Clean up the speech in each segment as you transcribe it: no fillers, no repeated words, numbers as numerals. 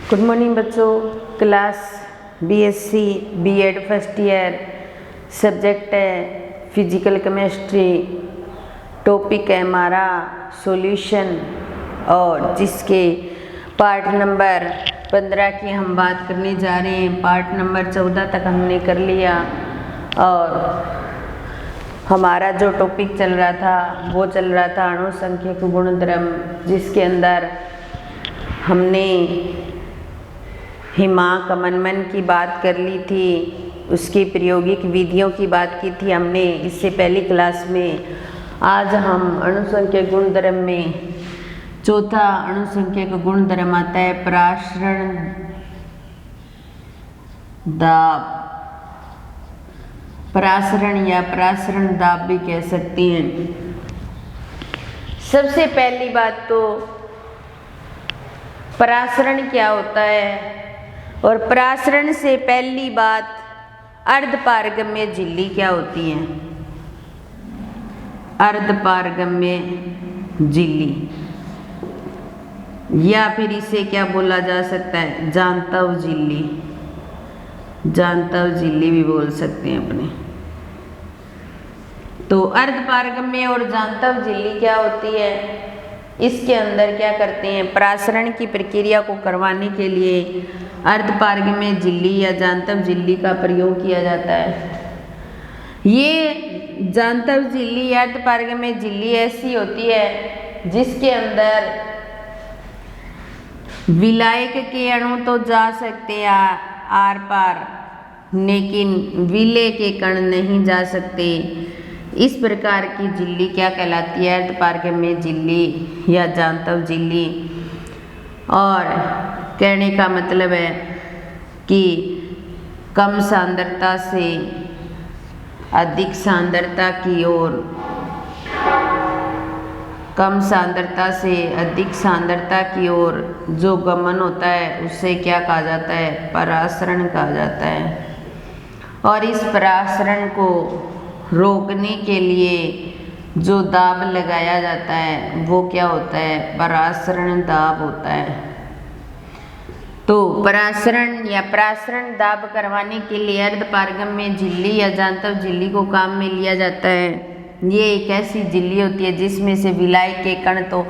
Good morning बच्चों। Class BSc BEd first year, subject है physical chemistry, topic है हमारा सॉल्यूशन, और जिसके पार्ट नंबर 15 की हम बात करने जा रहे हैं। पार्ट नंबर 14 तक हमने कर लिया और हमारा जो टॉपिक चल रहा था वो चल रहा था अणुसंख्यक गुणधर्म, जिसके अंदर हमने हिमांक मनमन की बात कर ली थी, उसकी प्रायोगिक विधियों की बात की थी हमने इससे पहली क्लास में। आज हम अणुसंख्यक गुणधर्म में चौथा अणुसंख्यक गुणधर्म आता है परासरण दाब। परासरण या परासरण दाब भी कह सकते हैं। सबसे पहली बात तो परासरण क्या होता है, और परासरण से पहली बात अर्धपारगम्य झिल्ली क्या होती है। अर्धपारगम्य झिल्ली, या फिर इसे क्या बोला जा सकता है, जांतव झिल्ली। जांतव झिल्ली भी बोल सकते हैं अपने। तो अर्धपारगम्य और जांतव झिल्ली क्या होती है, इसके अंदर क्या करते हैं, परासरण की प्रक्रिया को करवाने के लिए अर्धपारगम्य झिल्ली या जांतव झिल्ली का प्रयोग किया जाता है। ये जांतव झिल्ली या अर्धपारगम्य झिल्ली ऐसी होती है जिसके अंदर विलायक के अणु तो जा सकते हैं आर पार, लेकिन विलेय के कण नहीं जा सकते। इस प्रकार की झिल्ली क्या कहलाती है, अर्धपारगम्य झिल्ली या जांतव झिल्ली। और कहने का मतलब है कि कम सांद्रता से अधिक सांद्रता की ओर, कम सांद्रता से अधिक सांद्रता की ओर जो गमन होता है उसे क्या कहा जाता है, परासरण कहा जाता है। और इस परासरण को रोकने के लिए जो दाब लगाया जाता है वो क्या होता है, परासरण दाब होता है। तो परासरण या परासरण दाब करवाने के लिए अर्धपारगम्य झिल्ली या जांतव झिल्ली को काम में लिया जाता है। ये एक ऐसी झिल्ली होती है जिसमें से विलायक के कण तो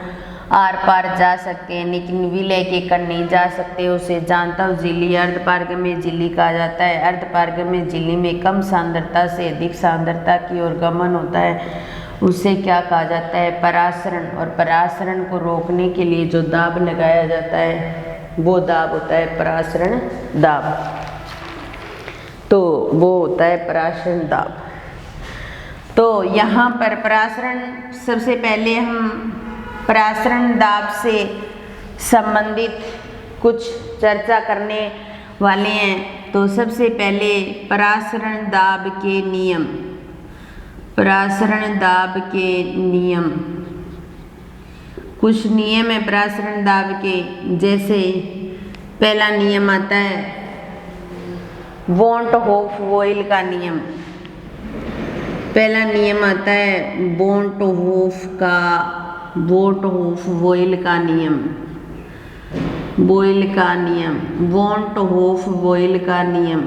आर पार जा सकते हैं लेकिन विलेय के कण नहीं जा सकते। उसे जांतव झिल्ली अर्धपारगम्य झिल्ली कहा जाता है। अर्धपारगम्य झिल्ली में कम सांद्रता से अधिक सांद्रता की ओर गमन होता है, उसे क्या कहा जाता है, परासरण। और परासरण को रोकने के लिए जो दाब लगाया जाता है वो दाब होता है परासरण दाब। तो वो होता है परासरण दाब। तो यहाँ पर परासरण, सबसे पहले हम परासरण दाब से संबंधित कुछ चर्चा करने वाले हैं। तो सबसे पहले परासरण दाब के नियम। परासरण दाब के नियम, कुछ नियम है परासरण दाब के। जैसे पहला नियम आता है वॉन होफ वॉयल का नियम। पहला नियम आता है वॉन होफ वॉयल का नियम। वॉयल का नियम, वॉन होफ वॉयल का नियम।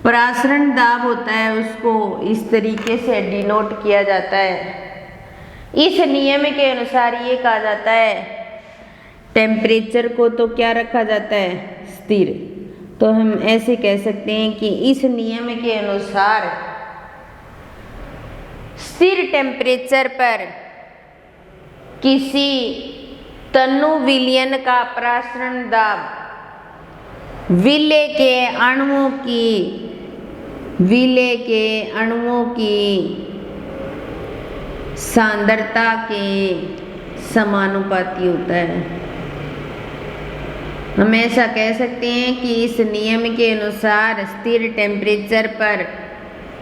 परासरण दाब होता है उसको इस तरीके से डिनोट किया जाता है। इस नियम के अनुसार ये कहा जाता है टेम्परेचर को तो क्या रखा जाता है, स्थिर। तो हम ऐसे कह सकते हैं कि इस नियम के अनुसार स्थिर टेम्परेचर पर किसी तनु विलयन का परासरण दाब विलेय के अणुओं की सांद्रता के समानुपाती होता है। हम ऐसा कह सकते हैं कि इस नियम के अनुसार स्थिर टेम्परेचर पर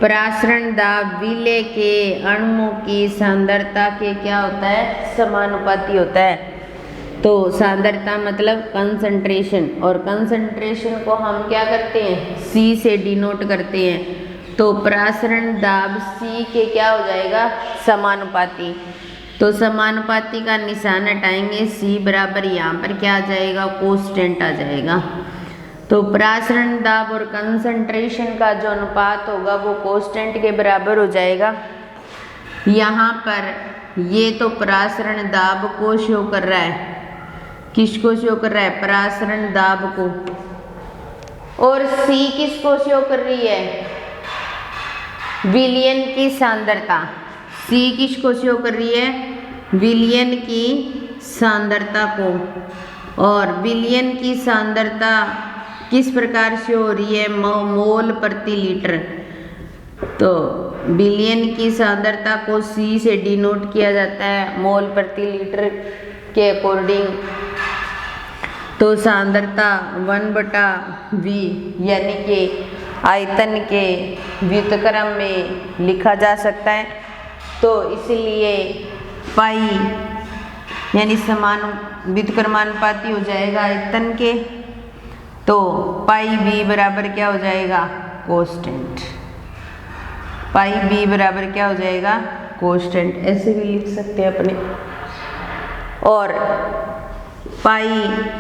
परासरण दाब विलेय के अणुओं की सांद्रता के क्या होता है, समानुपाती होता है। तो सांद्रता मतलब कंसंट्रेशन, और कंसंट्रेशन को हम क्या करते हैं, C से डिनोट करते हैं। तो परासरण दाब C के क्या हो जाएगा, समानुपाती। तो समानुपाती का निशान हटाएंगे, C बराबर यहाँ पर क्या आ जाएगा, कांस्टेंट आ जाएगा। तो परासरण दाब और कंसंट्रेशन का जो अनुपात होगा वो कांस्टेंट के बराबर हो जाएगा। यहाँ पर ये तो परासरण दाब को शो कर रहा है, किसको शो कर रहा है, परासरण दाब को, और C किसको शो कर रही है, विलयन की सांद्रता। C किसको शो कर रही है, विलयन की सांद्रता को। और विलयन की सांद्रता किस प्रकार से हो रही है, मोल प्रति लीटर। तो विलयन की सांद्रता को C से डिनोट किया जाता है मोल प्रति लीटर के अकॉर्डिंग। तो सांद्रता 1/V यानी कि आयतन के व्युत्क्रम में लिखा जा सकता है। तो इसलिए पाई यानी समान व्युत्क्रमानुपाती हो जाएगा आयतन के। तो पाई बी बराबर क्या हो जाएगा, कांस्टेंट। पाई बी बराबर क्या हो जाएगा, कांस्टेंट, ऐसे भी लिख सकते हैं अपने। और पाई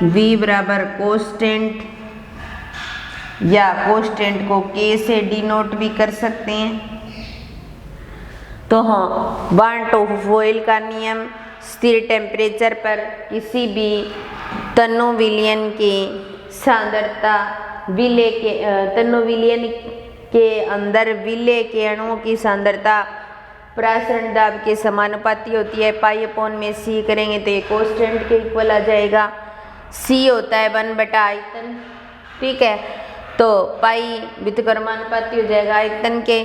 बी बराबर कांस्टेंट, या कांस्टेंट को K से डिनोट भी कर सकते हैं। तो हाँ, वान टू फॉइल का नियम, स्थिर टेम्परेचर पर किसी भी तनु विलयन की सांद्रता तनु विलयन के अंदर विलय के अणुओं की सांद्रता परासरण दाब के समानुपाती होती है। पाई अपॉन में C करेंगे तो ये कांस्टेंट के इक्वल आ जाएगा। C होता है 1/आयतन, ठीक है। तो पाई व्युत्क्रमानुपाती हो जाएगा आयतन के।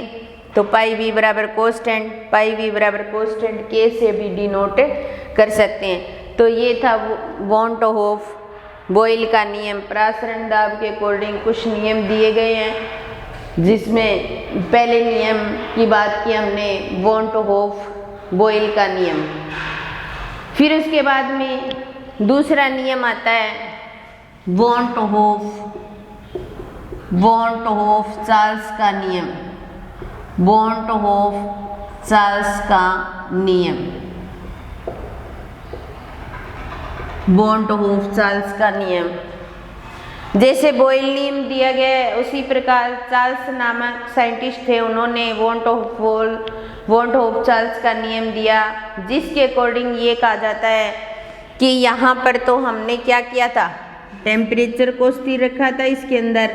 तो पाई बी बराबर कांस्टेंट, पाई बी बराबर कांस्टेंट K से भी डिनोट कर सकते हैं। तो ये था वॉन टू होफ बॉयल का नियम। परासरण दाब के अकॉर्डिंग कुछ नियम दिए गए हैं, जिसमें पहले नियम की बात की हमने, वॉन टू होफ बॉयल का नियम। फिर उसके बाद में दूसरा नियम आता है वॉन टू होफ चार्ल्स का नियम। वॉन टू होफ चार्ल्स का नियम, वॉन टू होफ चार्ल्स का नियम। जैसे बॉयल नियम दिया गया है, उसी प्रकार चार्ल्स नामक साइंटिस्ट थे, उन्होंने वॉन टू होफ चार्ल्स का नियम दिया, जिसके अकॉर्डिंग ये कहा जाता है कि यहाँ पर तो हमने क्या किया था, टेम्परेचर को स्थिर रखा था इसके अंदर,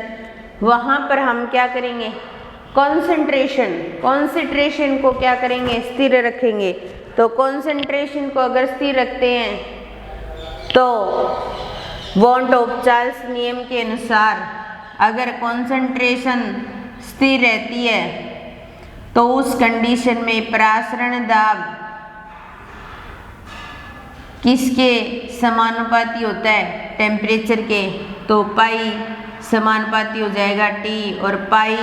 वहाँ पर हम क्या करेंगे, कॉन्सेंट्रेशन को क्या करेंगे, स्थिर रखेंगे। तो कॉन्सेंट्रेशन को अगर स्थिर रखते हैं तो वॉन टू होफ चार्ल्स नियम के अनुसार अगर कॉन्सेंट्रेशन स्थिर रहती है तो उस कंडीशन में परासरण दाब किसके समानुपाती होता है, टेम्परेचर के। तो पाई समानुपाती हो जाएगा T, और पाई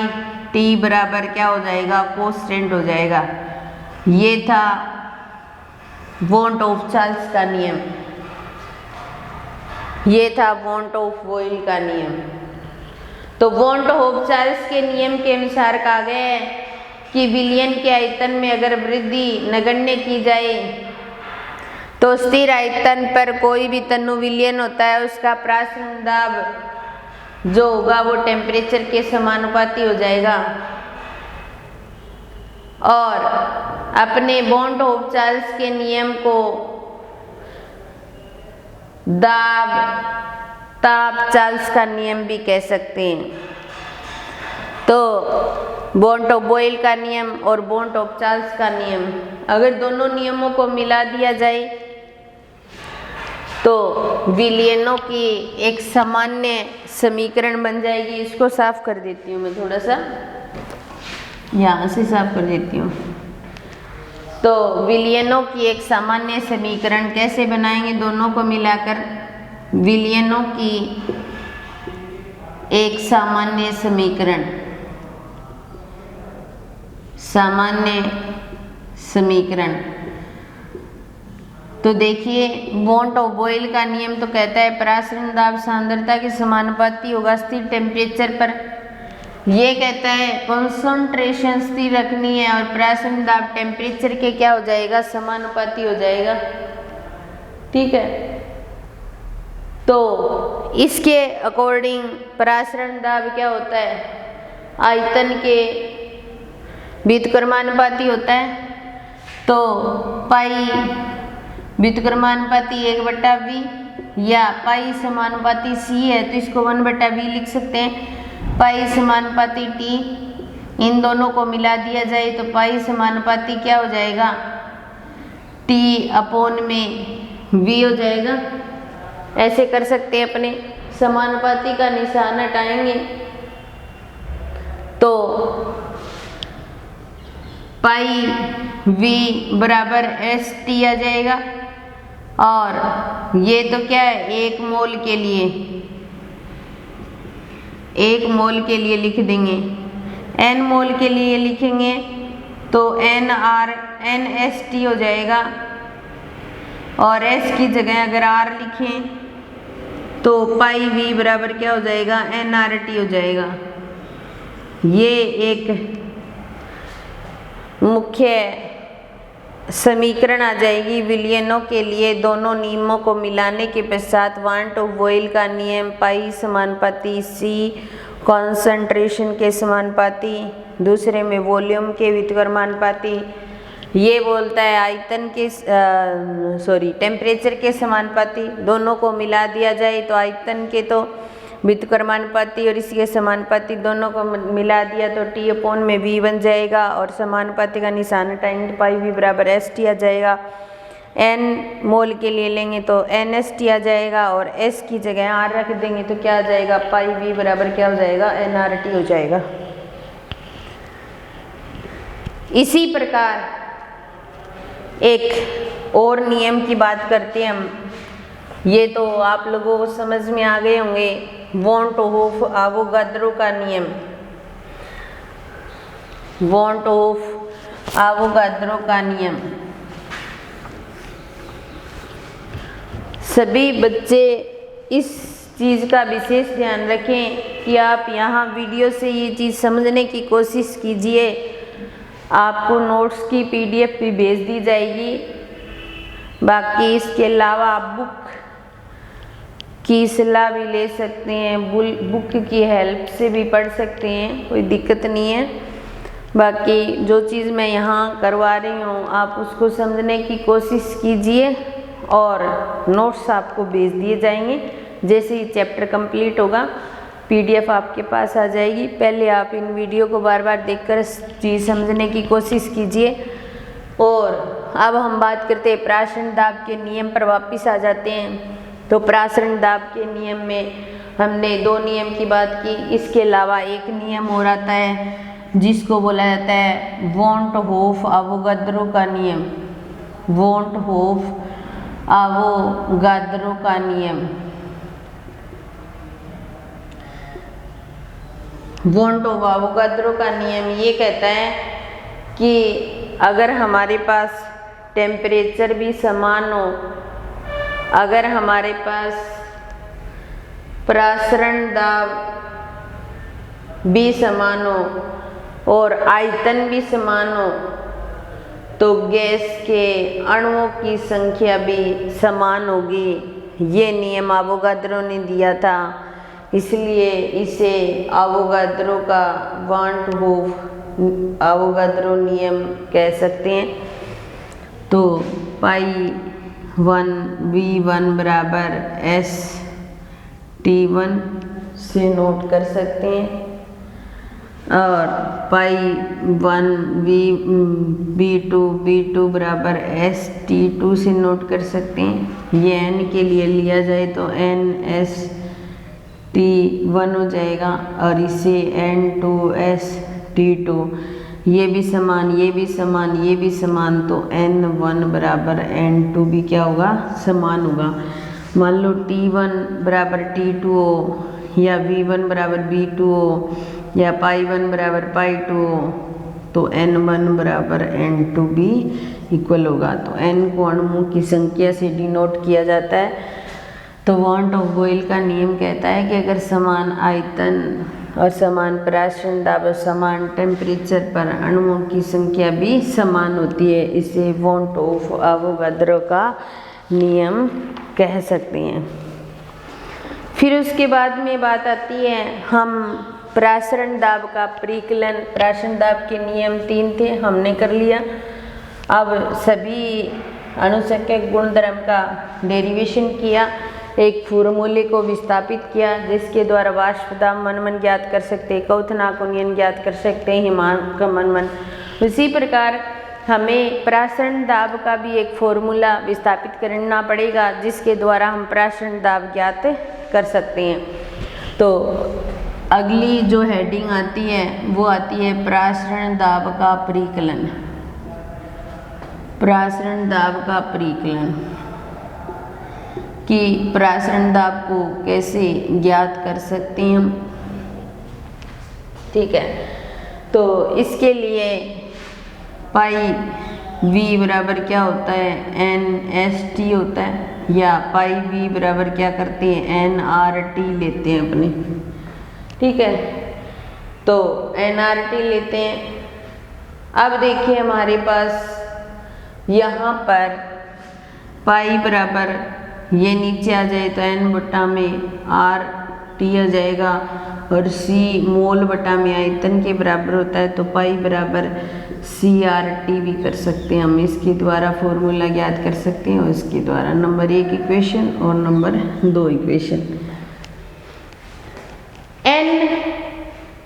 T बराबर क्या हो जाएगा, कांस्टेंट हो जाएगा। ये था वॉन टू होफ चार्ल्स का नियम, ये था वॉन टू होफ बॉयल का नियम। तो वॉन टू होफ चार्ल्स के नियम के अनुसार कहा गया है कि विलयन के आयतन में अगर वृद्धि नगण्य की जाए तो स्थिर आयतन पर कोई भी तनु विलयन होता है उसका परासरण दाब जो होगा वो टेम्परेचर के समानुपाती हो जाएगा। और अपने वॉन टू होफ चार्ल्स के नियम को दाब ताप चार्ल्स का नियम भी कह सकते हैं। तो वॉन टू बॉयल का नियम और वॉन टू होफ चार्ल्स का नियम, अगर दोनों नियमों को मिला दिया जाए तो विलयनों की एक सामान्य समीकरण बन जाएगी। इसको साफ कर देती हूँ मैं, थोड़ा सा यहाँ से साफ कर देती हूँ। तो विलयनों की एक सामान्य समीकरण कैसे बनाएंगे, दोनों को मिलाकर विलयनों की एक सामान्य समीकरण, तो देखिए वॉन टू बॉयल का नियम तो कहता है परासरण दाब सांद्रता के समानुपाती होगा स्थिर टेम्परेचर पर। ये कहता है कॉन्सेंट्रेशन स्थिर रखनी है और परासरण दाब टेम्परेचर के क्या हो जाएगा, समानुपाती हो जाएगा। ठीक है, तो इसके अकॉर्डिंग परासरण दाब क्या होता है, आयतन के व्युत्क्रमानुपाती होता है। तो पाई व्युत्क्रमानुपाती 1/v या पाई समानुपाती c है तो इसको 1/v लिख सकते हैं। पाई समानुपाती t, इन दोनों को मिला दिया जाए तो पाई समानुपाती क्या हो जाएगा, t/v हो जाएगा। ऐसे कर सकते हैं, अपने समानुपाती का निशान हटाएंगे तो पाई v बराबर st आ जाएगा। और ये तो क्या है, 1 मोल के लिए, 1 मोल के लिए लिख देंगे। n मोल के लिए लिखेंगे तो NST हो जाएगा। और s की जगह अगर r लिखें तो पाई v बराबर क्या हो जाएगा, NRT हो जाएगा। ये एक मुख्य समीकरण आ जाएगी विलयनों के लिए। दोनों नियमों को मिलाने के पश्चात वान टू बॉयल का नियम, पाई समानुपाती c कॉन्सेंट्रेशन के समानुपाती, दूसरे में वॉल्यूम के व्युत्क्रमानुपाती। ये बोलता है आयतन के टेम्परेचर के समानुपाती। दोनों को मिला दिया जाए तो आयतन के तो व्युत्क्रमानुपाती और इसके समानुपाती, दोनों को मिला दिया तो t/v बन जाएगा। और समानुपाती का निशान हटाएंगे तो पाई v बराबर st आ जाएगा। n मोल के लिए लेंगे तो NST आ जाएगा और s की जगह r रख देंगे तो क्या आ जाएगा, पाई v बराबर क्या हो जाएगा, NRT हो जाएगा। इसी प्रकार एक और नियम की बात करते हैं हम, ये तो आप लोगों को समझ में आ गए होंगे, वॉन टू होफ आवोगाद्रो का नियम। वॉन टू होफ आवोगाद्रो का नियम सभी बच्चे इस चीज़ का विशेष ध्यान रखें कि आप यहाँ वीडियो से ये चीज़ समझने की कोशिश कीजिए। आपको नोट्स की PDF भी भेज दी जाएगी। बाकी इसके अलावा आप बुक की सलाह भी ले सकते हैं, बुक की हेल्प से भी पढ़ सकते हैं, कोई दिक्कत नहीं है। बाकी जो चीज़ मैं यहाँ करवा रही हूँ आप उसको समझने की कोशिश कीजिए और नोट्स आपको भेज दिए जाएंगे। जैसे ही चैप्टर कंप्लीट होगा PDF आपके पास आ जाएगी। पहले आप इन वीडियो को बार बार देखकर चीज़ समझने की कोशिश कीजिए। और अब हम बात करते हैं परासरण दाब के नियम पर वापस आ जाते हैं। तो परासरण दाब के नियम में हमने 2 नियम की बात की, इसके अलावा एक नियम और आता है जिसको बोला जाता है वॉन टू होफ आवोगाद्रो का नियम। वॉन टू होफ आवोगाद्रो का नियम। वॉन टू आवोगाद्रो का नियम ये कहता है कि अगर हमारे पास टेम्परेचर भी समान हो, अगर हमारे पास परासरण दाब भी समान हो और आयतन भी समान हो तो गैस के अणुओं की संख्या भी समान होगी। ये नियम आवोगाद्रो ने दिया था, इसलिए इसे आवोगाद्रो का वॉन टू होफ आवोगाद्रो नियम कह सकते हैं। तो पाई 1v1 बराबर ST1 से नोट कर सकते हैं और पाई 1v2 बराबर ST2 से नोट कर सकते हैं। ये n के लिए लिया जाए तो NST1 हो जाएगा और इसे N2ST2, ये भी समान, ये भी समान, ये भी समान, तो N1 बराबर N2 भी क्या होगा, समान होगा। मान लो T1 बराबर T2 हो या V1 बराबर V2 हो या पाई 1 बराबर पाई 2 हो तो N1 बराबर N2 भी इक्वल होगा। तो N को अणुओं की संख्या से डिनोट किया जाता है। तो वॉन टू बॉयल का नियम कहता है कि अगर समान आयतन और समान परासरण दाब और समान टेम्परेचर पर अणुओं की संख्या भी समान होती है। इसे वॉन ऑफ अवोगाद्रो का नियम कह सकते हैं। फिर उसके बाद में बात आती है, हम परासरण दाब का परिकलन, परासरण दाब के नियम 3 थे, हमने कर लिया। अब सभी अणुसंख्यक गुणधर्म का डेरिवेशन किया, एक फॉर्मूले को विस्थापित किया जिसके द्वारा वाष्प दाब मनमन ज्ञात कर सकते, क्वथनांक उन्नयन ज्ञात कर सकते हैं, हिमांक मनमन। उसी प्रकार हमें परासरण दाब का भी एक फॉर्मूला विस्थापित करना पड़ेगा जिसके द्वारा हम परासरण दाब ज्ञात कर सकते हैं। तो अगली जो हेडिंग आती है वो आती है परासरण दाब का परिकलन। परासरण दाब का परिकलन कि परासरण दाब को कैसे ज्ञात कर सकते हैं हम, ठीक है। तो इसके लिए पाई वी बराबर क्या होता है, NST होता है, या पाई वी बराबर क्या करते हैं, NRT लेते हैं अपने, ठीक है। तो NRT लेते हैं। अब देखिए हमारे पास यहाँ पर पाई बराबर ये नीचे आ जाए तो N बटा में RT आ जाएगा, और C मोल बटा में आयतन के बराबर होता है, तो पाई बराबर CRT भी कर सकते हैं हम। इसके द्वारा फॉर्मूला ज्ञात कर सकते हैं और इसके द्वारा नंबर 1 इक्वेशन और नंबर 2 इक्वेशन। N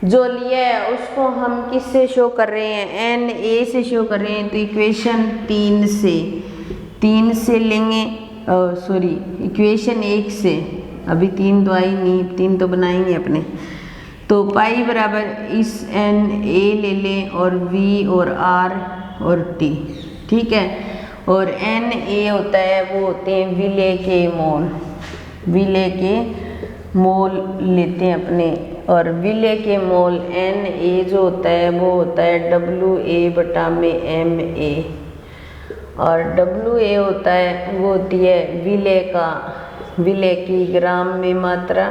जो लिया है उसको हम किससे शो कर रहे हैं, NA से शो कर रहे हैं। तो इक्वेशन 3 से लेंगे, सॉरी इक्वेशन 1 से, अभी 3 तो आई नहीं, 3 तो बनाएंगे अपने। तो पाई बराबर इस NA ले लें और V और R और T, ठीक है। और NA होता है, वो होते हैं विलेय के मोल, विलेय के मोल लेते हैं अपने, और विलेय के मोल NA जो होता है वो होता है WA बटा में MA, और WA होता है वो होती है विलेय की ग्राम में मात्रा,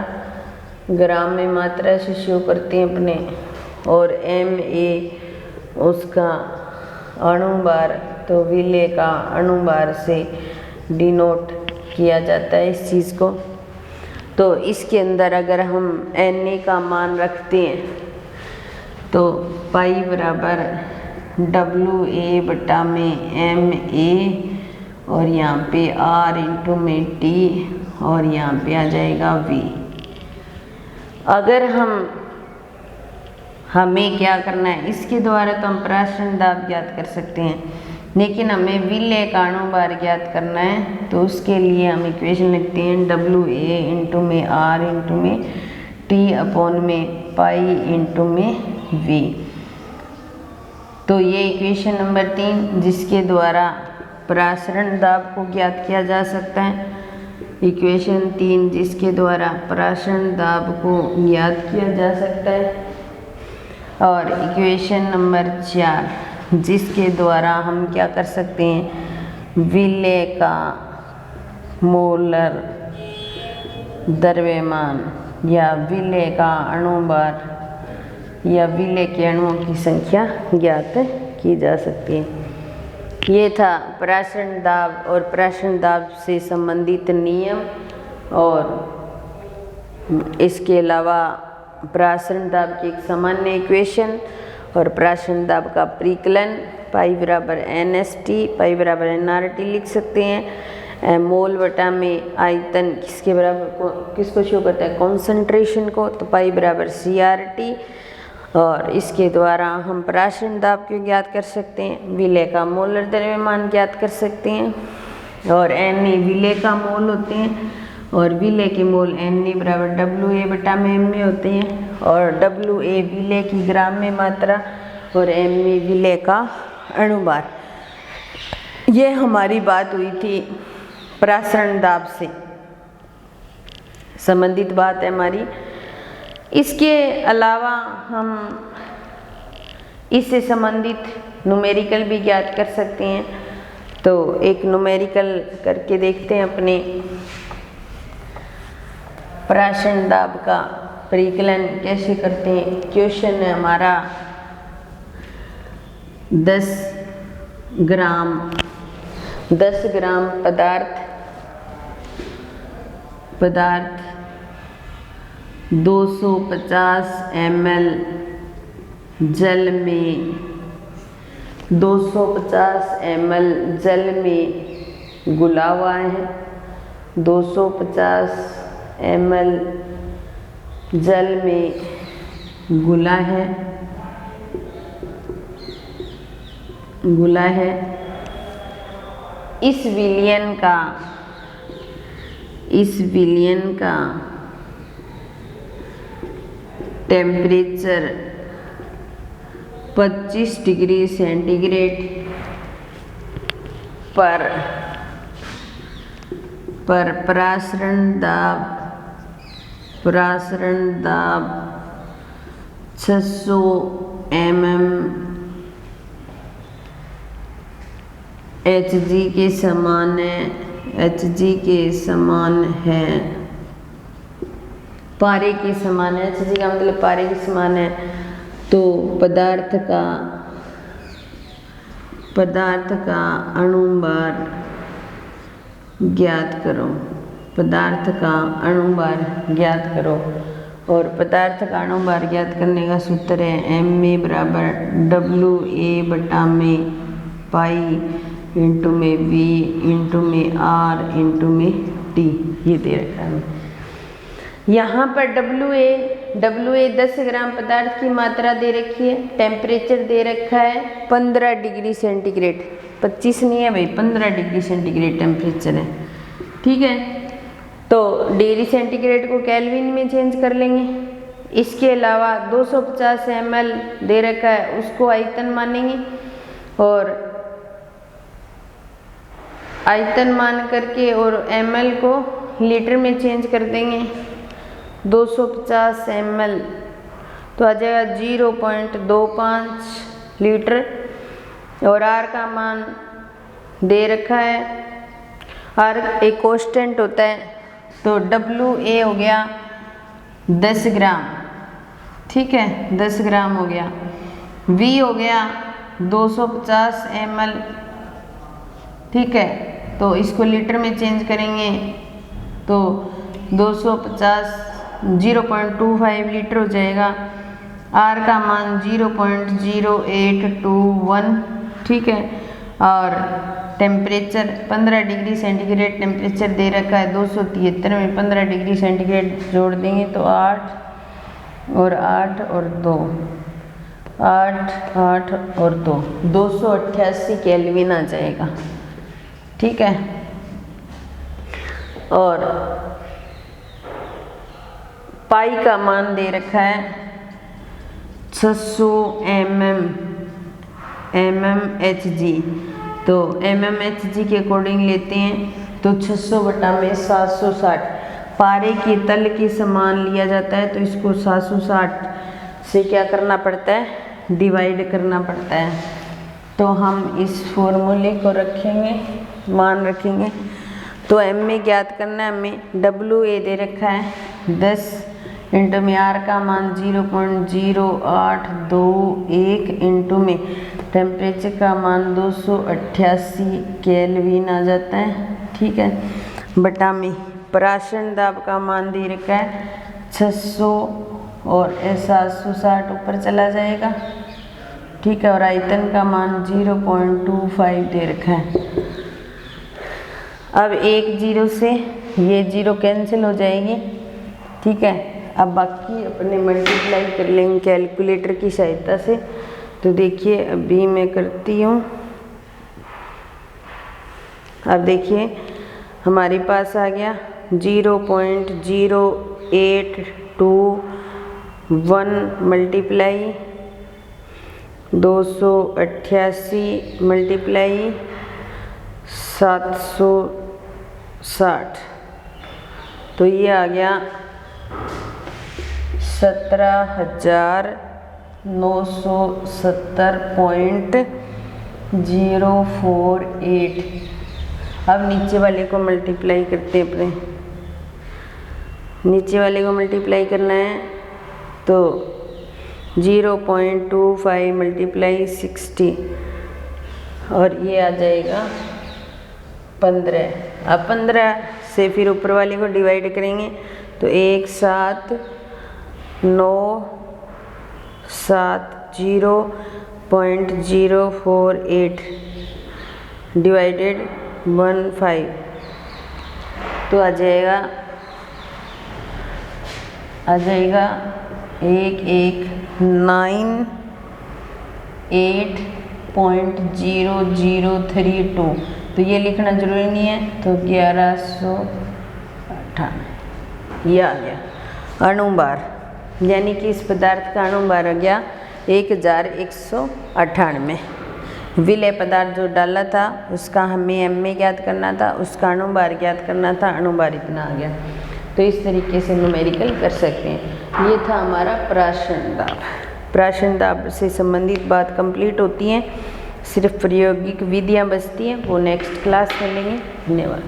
ग्राम में मात्रा से शो करते हैं अपने, और MA उसका अणुभार, तो विलेय का अणुभार से डिनोट किया जाता है इस चीज़ को। तो इसके अंदर अगर हम Na का मान रखते हैं तो पाई बराबर WA बटा में MA, और यहाँ पे R इंटू में T, और यहाँ पे आ जाएगा V। अगर हमें क्या करना है, इसके द्वारा तो हम परासरण दाब ज्ञात कर सकते हैं, लेकिन हमें विलेय का अणुभार ज्ञात करना है। तो उसके लिए हम इक्वेशन लिखते हैं WA इंटू में R इंटू में T अपॉन में पाई इंटू में V। तो ये इक्वेशन नंबर 3 जिसके द्वारा परासरण दाब को ज्ञात किया जा सकता है। इक्वेशन 3 जिसके द्वारा परासरण दाब को ज्ञात किया जा सकता है। और इक्वेशन नंबर 4 जिसके द्वारा हम क्या कर सकते हैं, विलेय का मोलर द्रव्यमान या विलेय का अणुभार या विलेय के अणुओं की संख्या ज्ञात की जा सकती है। ये था परासरण दाब और परासरण दाब से संबंधित नियम, और इसके अलावा परासरण दाब की एक सामान्य इक्वेशन और परासरण दाब का परिकलन, पाई बराबर NST, पाई बराबर NRT लिख सकते हैं। मोल बटा में आयतन किसके बराबर, किसको शो करता है, कॉन्सेंट्रेशन को, तो पाई बराबर CRT, और इसके द्वारा हम परासरण दाब को ज्ञात कर सकते हैं। विलेय का मोलर द्रव्यमान ज्ञात कर सकते हैं, और Na विलेय का मोल होते हैं, और विलेय के मोल Na बराबर WA बटा में MA होते हैं, और WA विलेय की ग्राम में मात्रा और MA विलेय का अणुभार। ये हमारी बात हुई थी परासरण दाब से संबंधित बात है हमारी। इसके अलावा हम इससे संबंधित न्यूमेरिकल भी ज्ञात कर सकते हैं। तो एक न्यूमेरिकल करके देखते हैं अपने परासरण दाब का परिकलन कैसे करते हैं। क्वेश्चन है हमारा 10 ग्राम पदार्थ 250 ml जल में 250 ml जल में घुला हुआ है। 250 ml जल में घुला है। इस विलयन का टेम्परेचर 25 डिग्री सेंटीग्रेड पर परासरण दाब 600 mm Hg के समान है। पारे के समान है। Hg का मतलब पारे के समान है। तो पदार्थ का अणुभार ज्ञात करो। और पदार्थ का अणुभार ज्ञात करने का सूत्र है Ma बराबर WA/में पाई इंटू में V इंटू में R इंटू में T। ये दे रखा है। यहाँ पर WA 10 ग्राम पदार्थ की मात्रा दे रखी है। टेम्परेचर दे रखा है 15 डिग्री सेंटीग्रेड। 25 नहीं है भाई, 15 डिग्री सेंटीग्रेड टेम्परेचर है। ठीक है, तो डिग्री सेंटीग्रेड को केल्विन में चेंज कर लेंगे। इसके अलावा 250 ml दे रखा है, उसको आयतन मानेंगे और आयतन मान करके और ml को लीटर में चेंज कर देंगे। 250 ml तो आ जाएगा 0.25 लीटर। और R का मान दे रखा है। R एक कांस्टेंट होता है, तो WA हो गया 10 ग्राम। ठीक है, 10 ग्राम हो गया। V हो गया 250 ml। ठीक है, तो इसको लीटर में चेंज करेंगे तो 0.25 लीटर हो जाएगा। R का मान 0.0821। ठीक है, और टेम्परेचर 15 डिग्री सेंटीग्रेड टेम्परेचर दे रखा है। 273 में 15 डिग्री सेंटीग्रेड जोड़ देंगे तो 8 और 2 8 और 2 288 केल्विन आ जाएगा। ठीक है, और पाई का मान दे रखा है 600 mm Hg। तो mmHg के अकॉर्डिंग लेते हैं तो 600/760 पारे के तल के समान लिया जाता है। तो इसको 760 से क्या करना पड़ता है, डिवाइड करना पड़ता है। तो हम इस फॉर्मूले को मान रखेंगे। तो Ma ज्ञात करना है। हमें WA दे रखा है 10 इंटू में R का मान 0.0821 इंटू में टेम्परेचर का मान 288 केल्विन आ जाता है। ठीक है, बटा में परासरण दाब का मान दे रखा है 600 और 760 ऊपर चला जाएगा। ठीक है, और आयतन का मान 0.25 दे रखा है। अब एक 0 से ये 0 कैंसिल हो जाएगी। ठीक है, अब बाकी अपने मल्टीप्लाई कर लेंगे कैलकुलेटर की सहायता से। तो देखिए अभी मैं करती हूँ। अब देखिए हमारे पास आ गया 0.0821 मल्टीप्लाई 288 मल्टीप्लाई 760। तो ये आ गया 17,970.048। अब नीचे वाले को मल्टीप्लाई करते हैं। अपने नीचे वाले को मल्टीप्लाई करना है तो 0.25 मल्टीप्लाई 60 और ये आ जाएगा 15। अब 15 से फिर ऊपर वाले को डिवाइड करेंगे तो 1 7 9 7 0.048 डिवाइडेड 15 तो आ जाएगा 119.8.0032। तो ये लिखना जरूरी नहीं है, तो 1198 ये आ गया अणुभार, यानी कि इस पदार्थ का अणुभार आ गया 1198। विलय पदार्थ जो डाला था उसका हमें एम में ज्ञात करना था, उसका अणुभार ज्ञात करना था, अणुभार इतना आ गया। तो इस तरीके से न्यूमेरिकल कर सकते हैं। ये था हमारा प्राशन दाब। प्राशन दाब से संबंधित बात कंप्लीट होती है, सिर्फ प्रायोगिक विधियाँ बचती हैं, वो नेक्स्ट क्लास में लेंगे। धन्यवाद।